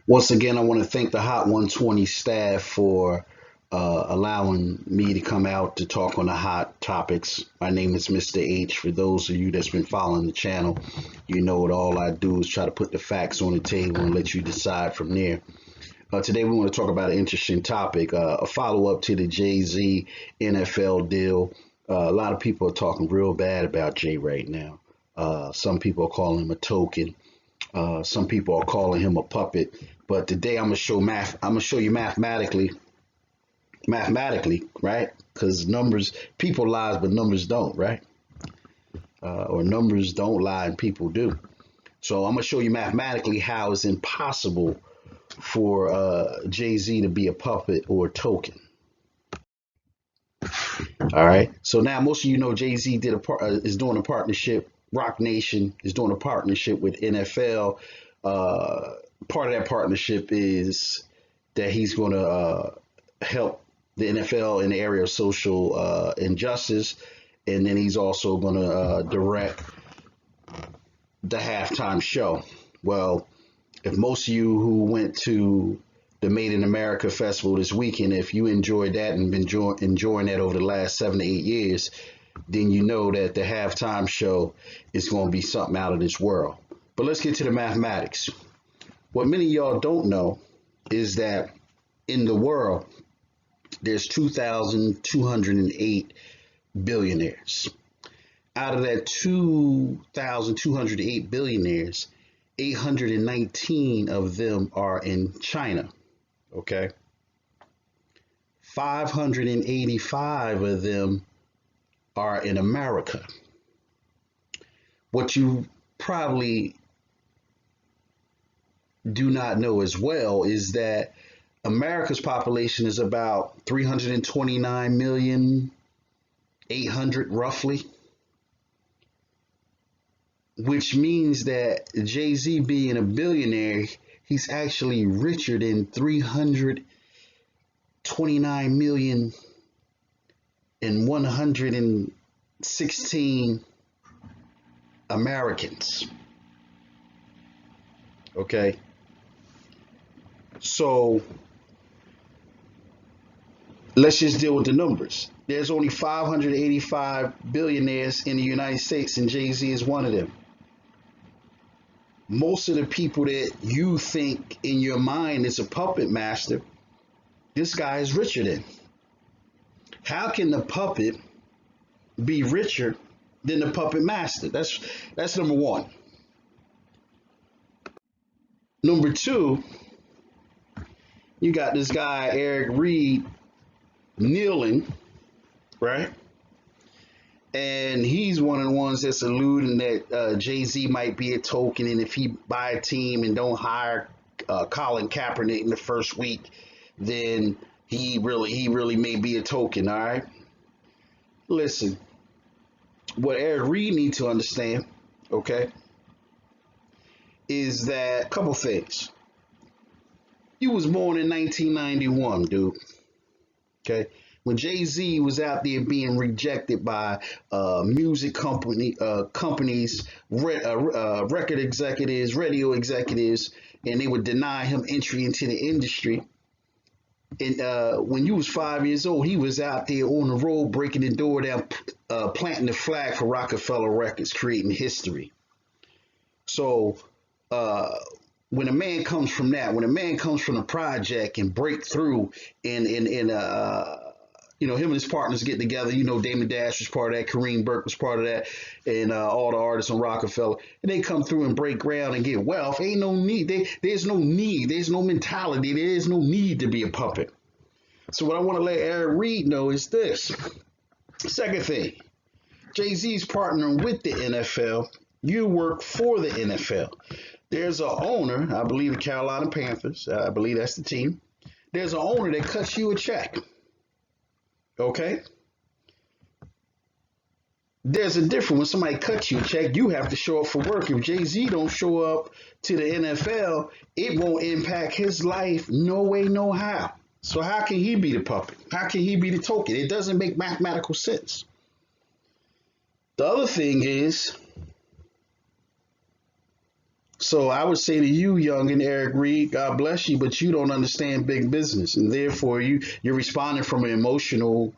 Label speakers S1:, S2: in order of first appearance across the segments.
S1: Once again, I want to thank the Hot 120 staff for allowing me to come out to talk on the hot topics. My name is Mr. H. For those of you that's been following the channel, you know that all I do is try to put the facts on the table and let you decide from there. Today, we want to talk about an interesting topic, a follow up to the JayZ NFL deal. A lot of people are talking real bad about Jay right now. Some people are calling him a token. Some people are calling him a puppet. But today, I'm gonna show you mathematically, right? Because numbers, people lie, but numbers don't, right? Or numbers don't lie and people do. So I'm gonna show you mathematically how it's impossible for JayZ to be a puppet or a token. All right. So now most of you know JayZ is doing a partnership. Rock Nation is doing a partnership with NFL. Part of that partnership is that he's going to help the NFL in the area of social injustice, and then he's also going to direct the halftime show. Well, if most of you who went to the Made in America Festival this weekend, if you enjoyed that and been enjoying that over the last 7 to 8 years, then you know that the halftime show is going to be something out of this world. But let's get to the mathematics. What many of y'all don't know is that in the world, there's 2,208 billionaires. Out of that 2,208 billionaires, 819 of them are in China, okay? 585 of them are in America. What you probably do not know as well is that America's population is about 329,800,000 roughly, which means that JayZ being a billionaire, he's actually richer than 329,116,000 Americans. Okay. So let's just deal with the numbers. There's only 585 billionaires in the United States, and JayZ is one of them. Most of the people that you think in your mind is a puppet master, this guy is richer than. How can the puppet be richer than the puppet master? That's number one. Number two, you got this guy Eric Reed kneeling, right? And he's one of the ones that's alluding that JayZ might be a token, and if he buy a team and don't hire Colin Kaepernick in the first week, then he really may be a token. All right. Listen, what Eric Reed needs to understand, okay, is that a couple things. You was born in 1991, dude. Okay. When JayZ was out there being rejected by music companies, record executives, radio executives, and they would deny him entry into the industry. And when you was 5 years old, he was out there on the road breaking the door down, planting the flag for Rockefeller Records, creating history. So when a man comes from that, when a man comes from a project and break through in him and his partners get together. Damon Dash was part of that. Kareem Burke was part of that. And all the artists on Rockefeller. And they come through and break ground and get wealth. Ain't no need. There's no need. There's no mentality. There is no need to be a puppet. So what I want to let Eric Reed know is this. Second thing, JayZ's partnering with the NFL. You work for the NFL. There's an owner, I believe the Carolina Panthers. I believe that's the team. There's an owner that cuts you a check. Okay? There's a difference. When somebody cuts you a check, you have to show up for work. If JayZ don't show up to the NFL, it won't impact his life no way, no how. So how can he be the puppet? How can he be the token? It doesn't make mathematical sense. The other thing is, So I would say to you, young and Eric Reed, God bless you, but you don't understand big business, and therefore you're responding from an emotional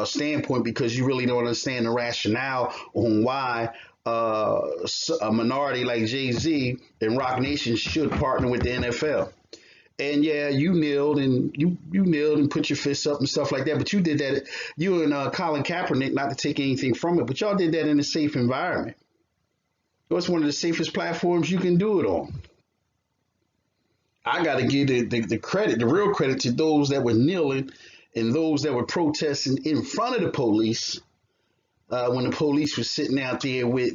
S1: standpoint because you really don't understand the rationale on why a minority like JayZ and Rock Nation should partner with the NFL. And yeah, you kneeled and put your fists up and stuff like that. But you did that. You and Colin Kaepernick, not to take anything from it, but y'all did that in a safe environment. It's one of the safest platforms you can do it on. I got to give the credit, the real credit, to those that were kneeling and those that were protesting in front of the police when the police was sitting out there with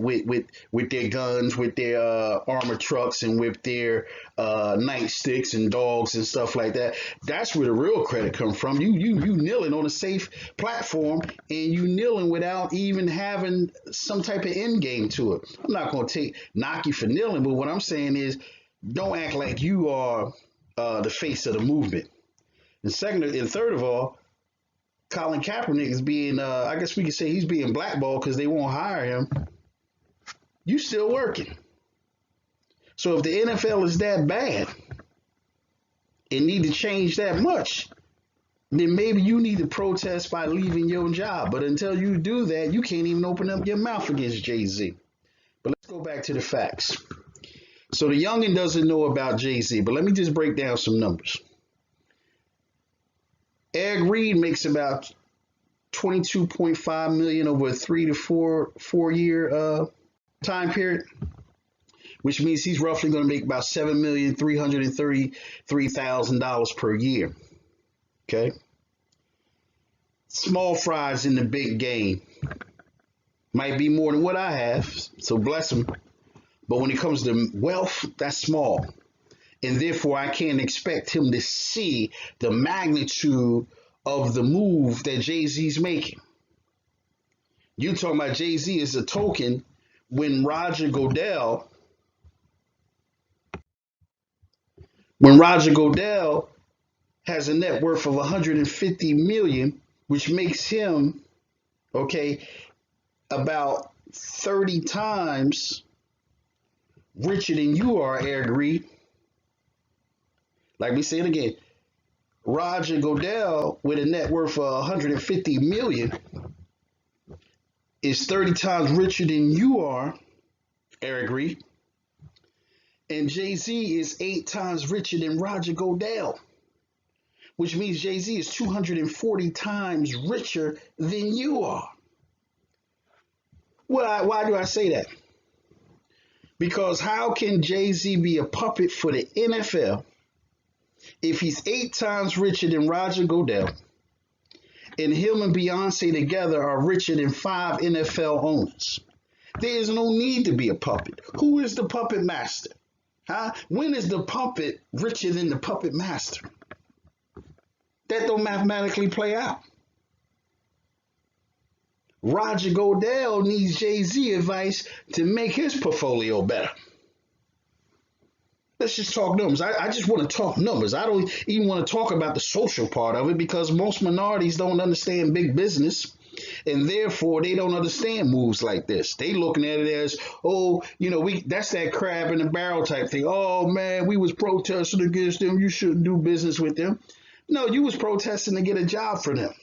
S1: their guns, with their armored trucks, and with their nightsticks and dogs and stuff like that. That's where the real credit comes from. You kneeling on a safe platform, and you kneeling without even having some type of end game to it. I'm not going to knock you for kneeling, but what I'm saying is, don't act like you are the face of the movement. And second and third of all, Colin Kaepernick is being, I guess we could say he's being blackballed because they won't hire him. You still working. So if the NFL is that bad and need to change that much, then maybe you need to protest by leaving your job. But until you do that, you can't even open up your mouth against JayZ. But let's go back to the facts. So the youngin doesn't know about JayZ, but let me just break down some numbers. Eric Reed makes about 22.5 million over a 3 to 4 year time period, which means he's roughly going to make about $7,333,000 per year. Okay, small fries in the big game. Might be more than what I have, so bless him. But when it comes to wealth, that's small. And therefore, I can't expect him to see the magnitude of the move that JayZ's making. You talking about JayZ as a token when Roger Goodell has a net worth of 150 million, which makes him, okay, about 30 times richer than you are, Eric Reed. Like we said again, Roger Goodell with a net worth of 150 million is 30 times richer than you are, Eric Reed. And JayZ is 8 times richer than Roger Goodell, which means JayZ is 240 times richer than you are. Why do I say that? Because how can JayZ be a puppet for the NFL if he's 8 times richer than Roger Goodell, and him and Beyonce together are richer than 5 NFL owners? There is no need to be a puppet. Who is the puppet master? Huh? When is the puppet richer than the puppet master? That don't mathematically play out. Roger Goodell needs JayZ advice to make his portfolio better. Let's just talk numbers. I just want to talk numbers. I don't even want to talk about the social part of it because most minorities don't understand big business, and therefore they don't understand moves like this. They looking at it as, oh, that's that crab in the barrel type thing. Oh man, we was protesting against them. You shouldn't do business with them. No, you was protesting to get a job for them.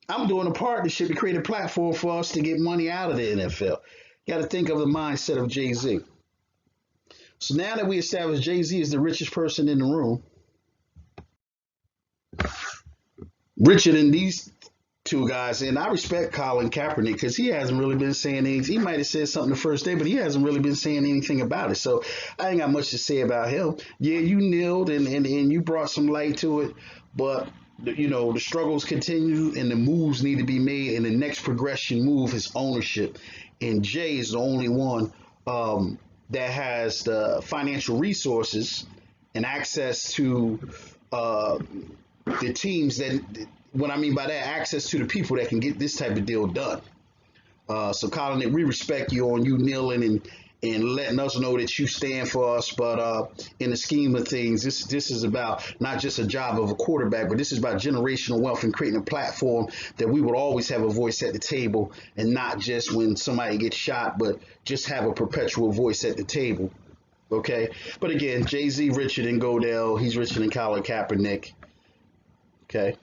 S1: I'm doing a partnership to create a platform for us to get money out of the NFL. You got to think of the mindset of JayZ. So now that we established JayZ is the richest person in the room, richer than these two guys, and I respect Colin Kaepernick because he hasn't really been saying anything. He might have said something the first day, but he hasn't really been saying anything about it. So I ain't got much to say about him. Yeah, you kneeled and you brought some light to it, but the struggles continue and the moves need to be made, and the next progression move is ownership. And Jay is the only one that has the financial resources and access to the teams that, what I mean by that, access to the people that can get this type of deal done. So Colin, we respect you on you kneeling and letting us know that you stand for us. But in the scheme of things, this is about not just a job of a quarterback, but this is about generational wealth and creating a platform that we would always have a voice at the table, and not just when somebody gets shot, but just have a perpetual voice at the table. Okay, but again, JayZ richer than Goodell. He's richer than Colin Kaepernick. Okay,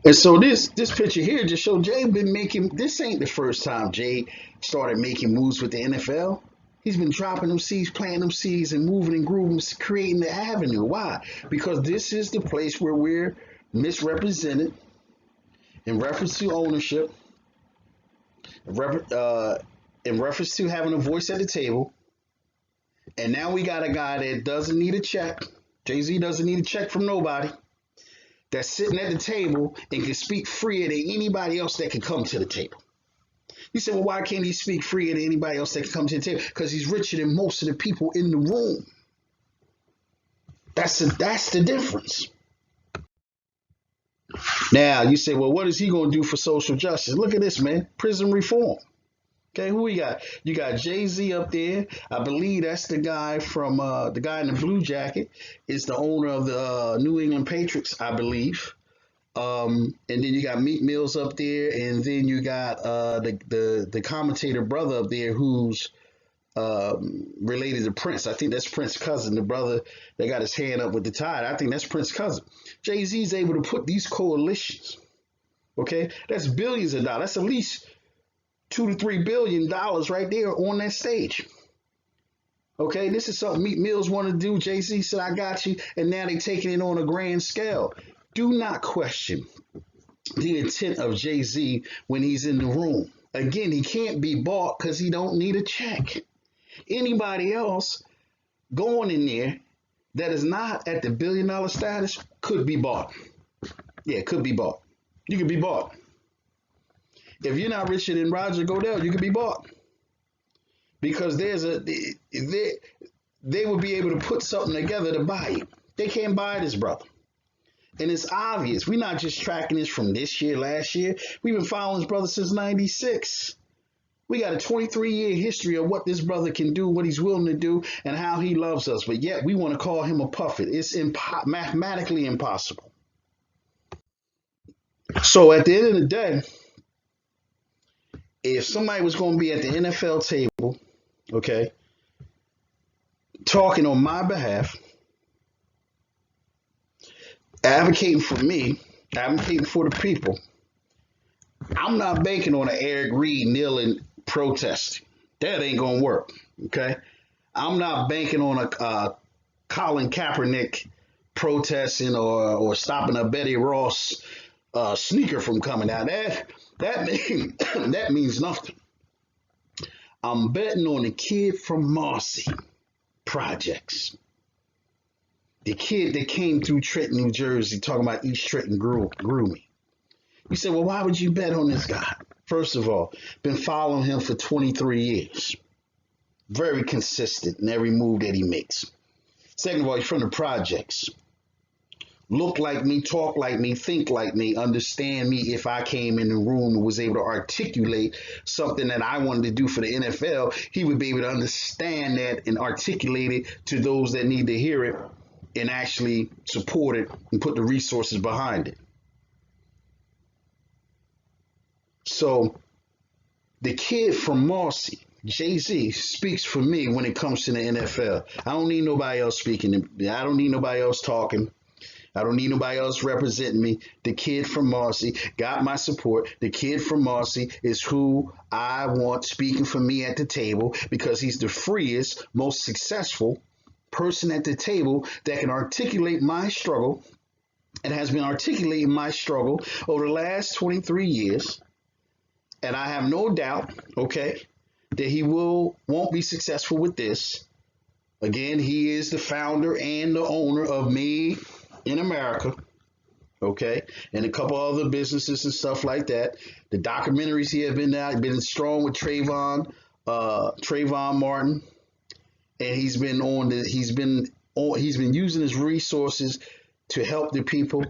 S1: and so this picture here just show Jay been making. This ain't the first time Jay started making moves with the NFL. He's been dropping them seeds, planting them seeds, and moving and grooving, creating the avenue. Why? Because this is the place where we're misrepresented in reference to ownership, uh, in reference to having a voice at the table. And now we got a guy that doesn't need a check. JayZ doesn't need a check from nobody. That's sitting at the table and can speak freer than anybody else that can come to the table. You say, well, why can't he speak freer than anybody else that can come to the table? Because he's richer than most of the people in the room. That's the difference. Now you say, well, what is he going to do for social justice? Look at this, man. Prison reform. Okay, who we got? You got JayZ up there. I believe that's the guy from the guy in the blue jacket is the owner of the New England Patriots, I believe. And then you got Meek Mills up there, and then you got the commentator brother up there who's related to Prince. I think that's Prince's cousin, the brother that got his hand up with the tide. I think that's Prince's cousin. JayZ's able to put these coalitions. Okay, that's billions of dollars. That's at least $2 to $3 billion right there on that stage. Okay, this is something Meek Mills wanted to do. JayZ said, I got you. And now they're taking it on a grand scale. Do not question the intent of JayZ when he's in the room. Again, he can't be bought because he don't need a check. Anybody else going in there that is not at the $1 billion status could be bought. Yeah, could be bought. You could be bought. If you're not richer than Roger Goodell, you could be bought. Because they would be able to put something together to buy it. They can't buy this, brother. And it's obvious. We're not just tracking this from this year, last year. We've been following this brother since 96. We got a 23-year history of what this brother can do, what he's willing to do, and how he loves us. But yet we want to call him a puppet. It's mathematically impossible. So at the end of the day, if somebody was going to be at the NFL table, okay, talking on my behalf, advocating for me, advocating for the people, I'm not banking on an Eric Reed kneeling protesting. That ain't gonna work. Okay, I'm not banking on a Colin Kaepernick protesting or stopping a Betty Ross sneaker from coming out. That means nothing. I'm betting on the kid from Marcy projects. The kid that came through Trenton, New Jersey, talking about East Trenton grooming. You say, well, why would you bet on this guy? First of all, been following him for 23 years. Very consistent in every move that he makes. Second of all, he's from the projects. Look like me, talk like me, think like me, understand me. If I came in the room and was able to articulate something that I wanted to do for the NFL, he would be able to understand that and articulate it to those that need to hear it and actually support it and put the resources behind it. So the kid from Marcy, JayZ, speaks for me when it comes to the NFL. I don't need nobody else speaking. I don't need nobody else talking. I don't need nobody else representing me. The kid from Marcy got my support. The kid from Marcy is who I want speaking for me at the table because he's the freest, most successful person at the table that can articulate my struggle and has been articulating my struggle over the last 23 years. And I have no doubt, okay, that he won't be successful with this. Again, he is the founder and the owner of Made in America, okay, and a couple other businesses and stuff like that. The documentaries he has been out, been strong with Trayvon Martin, and he's been using his resources to help the people.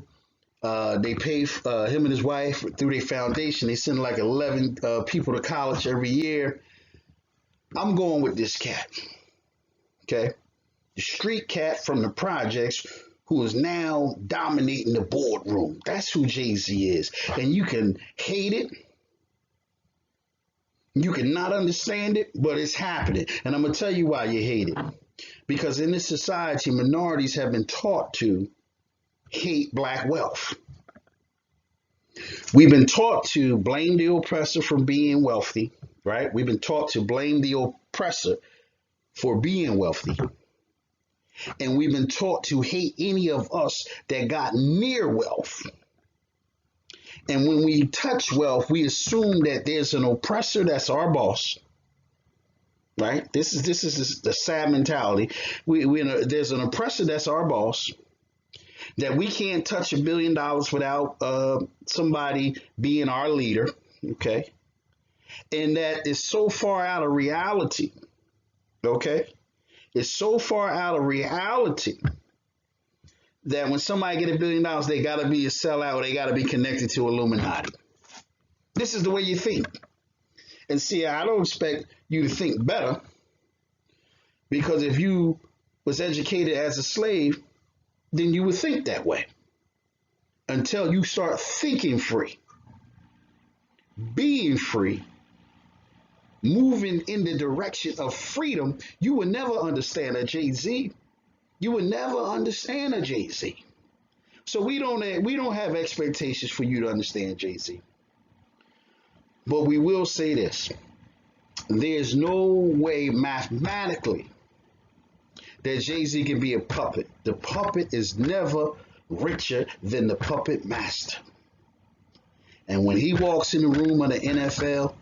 S1: They pay him and his wife through their foundation. They send like 11 people to college every year. I'm going with this cat, okay? The street cat from the projects who is now dominating the boardroom. That's who JayZ is. And you can hate it. You cannot understand it, but it's happening. And I'm going to tell you why you hate it. Because in this society, minorities have been taught to hate black wealth. We've been taught to blame the oppressor for being wealthy, right? We've been taught to blame the oppressor for being wealthy. And we've been taught to hate any of us that got near wealth. And when we touch wealth, we assume that there's an oppressor that's our boss, right? This is the sad mentality. There's an oppressor that's our boss, that we can't touch $1 billion without somebody being our leader, okay? And that is so far out of reality, okay? It's so far out of reality that when somebody get $1 billion, they got to be a sellout. They got to be connected to Illuminati. This is the way you think. And see, I don't expect you to think better, because if you was educated as a slave, then you would think that way until you start thinking free, being free, moving in the direction of freedom. You will never understand a JayZ. You will never understand a JayZ. So we don't have expectations for you to understand JayZ. But we will say this: there's no way mathematically that JayZ can be a puppet. The puppet is never richer than the puppet master. And when he walks in the room of the NFL,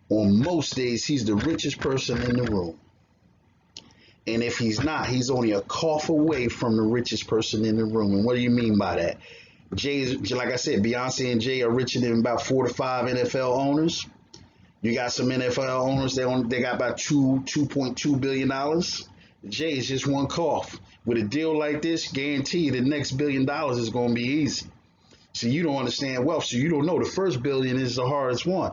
S1: on most days, he's the richest person in the room. And if he's not, he's only a cough away from the richest person in the room. And what do you mean by that? Jay, like I said, Beyonce and Jay are richer than about 4 to 5 NFL owners. You got some NFL owners, they got about $2.2 billion. Jay is just one cough. With a deal like this, guarantee the next $1 billion is going to be easy. So you don't understand wealth, so you don't know the first billion is the hardest one.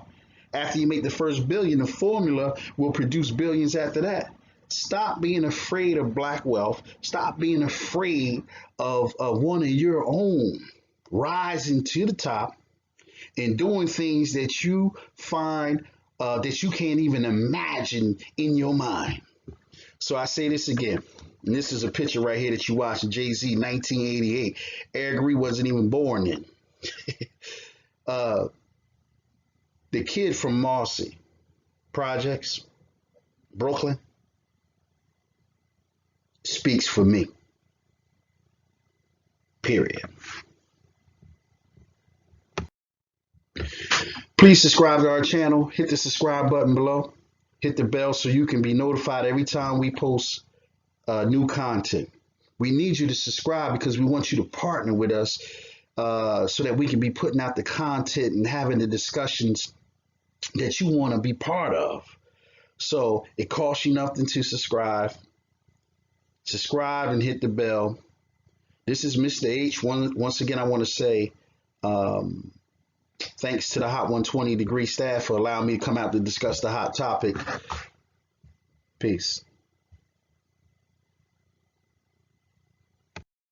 S1: After you make the first billion, the formula will produce billions after that. Stop being afraid of black wealth. Stop being afraid of one of your own rising to the top and doing things that you find that you can't even imagine in your mind. So I say this again, and this is a picture right here that you watch of JayZ 1988. Eric Reed wasn't even born then. The kid from Marcy Projects, Brooklyn, speaks for me. Period. Please subscribe to our channel. Hit the subscribe button below. Hit the bell so you can be notified every time we post new content. We need you to subscribe because we want you to partner with us so that we can be putting out the content and having the discussions that you want to be part of. So it costs you nothing to subscribe. Subscribe and hit the bell. This is Mr. H. Once again, I want to say thanks to the Hot 120 Degree staff for allowing me to come out to discuss the hot topic. Peace.